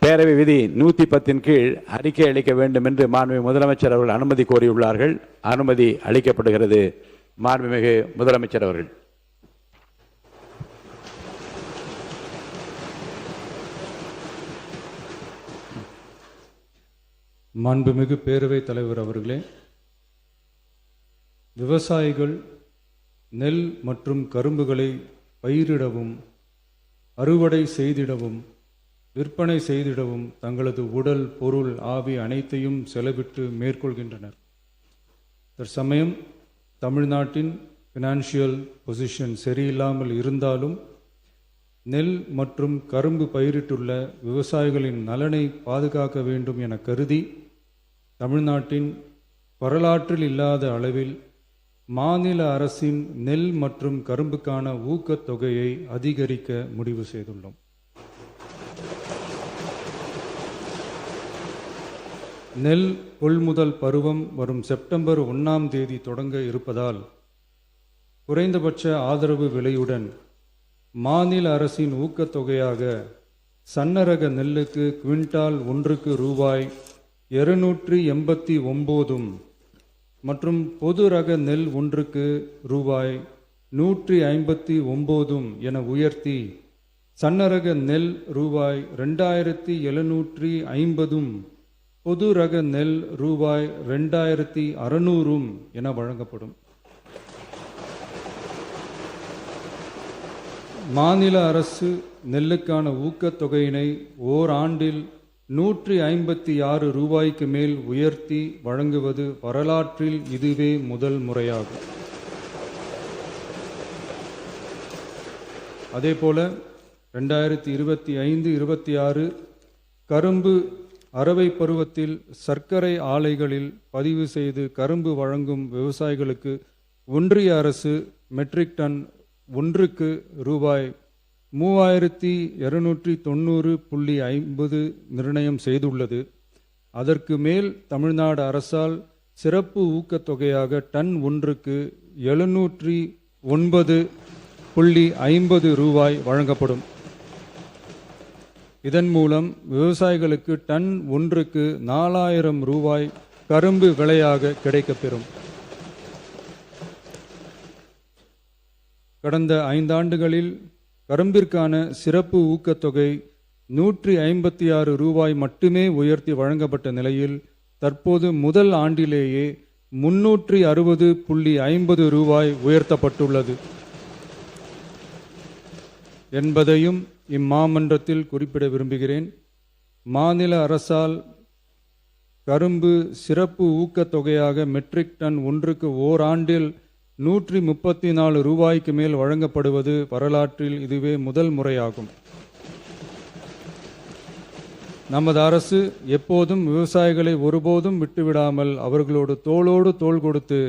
பேரவை விதி 110 கீழ் அறிக்கை அளிக்க வேண்டும் என்று மாண்புமிகு முதலமைச்சர் அவர்கள் அனுமதி கோரியுள்ளார்கள். அனுமதி அளிக்கப்படுகிறது. மாண்புமிகு முதலமைச்சர் அவர்கள். மாண்புமிகு பேரவைத் தலைவர் அவர்களே, விவசாயிகள் நெல் மற்றும் கரும்புகளை பயிரிடவும் அறுவடை செய்திடவும் விற்பனை செய்திடவும் தங்களது உடல், பொருள், ஆவி அனைத்தையும் செலவிட்டு மேற்கொள்கின்றனர். தற்சமயம் தமிழ்நாட்டின் ஃபினான்ஷியல் பொசிஷன் சரியில்லாமல் இருந்தாலும் நெல் மற்றும் கரும்பு பயிரிட்டுள்ள விவசாயிகளின் நலனை பாதுகாக்க வேண்டும் என கருதி தமிழ்நாட்டின் வரலாற்றில் இல்லாத அளவில் மாநில அரசின் நெல் மற்றும் கரும்புக்கான ஊக்கத்தொகையை அதிகரிக்க முடிவு செய்துள்ளோம். நெல் கொள்முதல் பருவம் வரும் செப்டம்பர் 1ஆம் தேதி தொடங்க இருப்பதால் குறைந்தபட்ச ஆதரவு விலையுடன் மாநில அரசின் ஊக்கத்தொகையாக சன்னரக நெல்லுக்கு குவிண்டால் ஒன்றுக்கு ரூபாய் 289 மற்றும் பொது ரக நெல் ஒன்றுக்கு ரூபாய் 159 என உயர்த்தி சன்னரக நெல் ரூபாய் 2750 பொது ரக நெல் ரூபாய் 2600 என வழங்கப்படும். மாநில அரசு நெல்லுக்கான ஊக்கத்தொகையினை ஓராண்டில் 156 ரூபாய்க்கு மேல் உயர்த்தி வழங்குவது வரலாற்றில் இதுவே முதல் முறையாகும். அதேபோல 2025-26 கரும்பு அரவை பருவத்தில் சர்க்கரை ஆலைகளில் பதிவு செய்து கரும்பு வழங்கும் விவசாயிகளுக்கு ஒன்றிய அரசு மெட்ரிக் டன் ஒன்றுக்கு ரூபாய் 3290.50 நிர்ணயம் செய்துள்ளது. அதற்கு மேல் தமிழ்நாடு அரசால் சிறப்பு ஊக்கத்தொகையாக டன் ஒன்றுக்கு 709.50 ரூபாய் வழங்கப்படும். இதன் மூலம் விவசாயிகளுக்கு டன் ஒன்றுக்கு 4000 ரூபாய் கரும்பு விலையாக கிடைக்கப்பெறும். கடந்த 5 ஆண்டுகளில் கரும்பிற்கான சிறப்பு ஊக்கத்தொகை 156 ரூபாய் மட்டுமே உயர்த்தி வழங்கப்பட்ட நிலையில் தற்போது முதல் ஆண்டிலேயே 360.50 ரூபாய் உயர்த்தப்பட்டுள்ளது என்பதையும் இம்மாமன்றத்தில் குறிப்பிட விரும்புகிறேன். மாநில அரசால் கரும்பு சிறப்பு ஊக்கத்தொகையாக மெட்ரிக் டன் ஒன்றுக்கு ஓராண்டில் 134 ரூபாய்க்கு மேல் வழங்கப்படுவது வரலாற்றில் இதுவே முதல் முறையாகும். நமது அரசு எப்போதும் விவசாயிகளை ஒருபோதும் விட்டுவிடாமல் அவர்களோடு தோளோடு தோள் கொடுத்து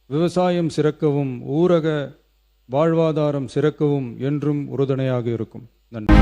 விவசாயம் சிறக்கவும் ஊரக வாழ்வாதாரம் சிறக்கவும் என்றும் உறுதுணையாக இருக்கும். நன்றி.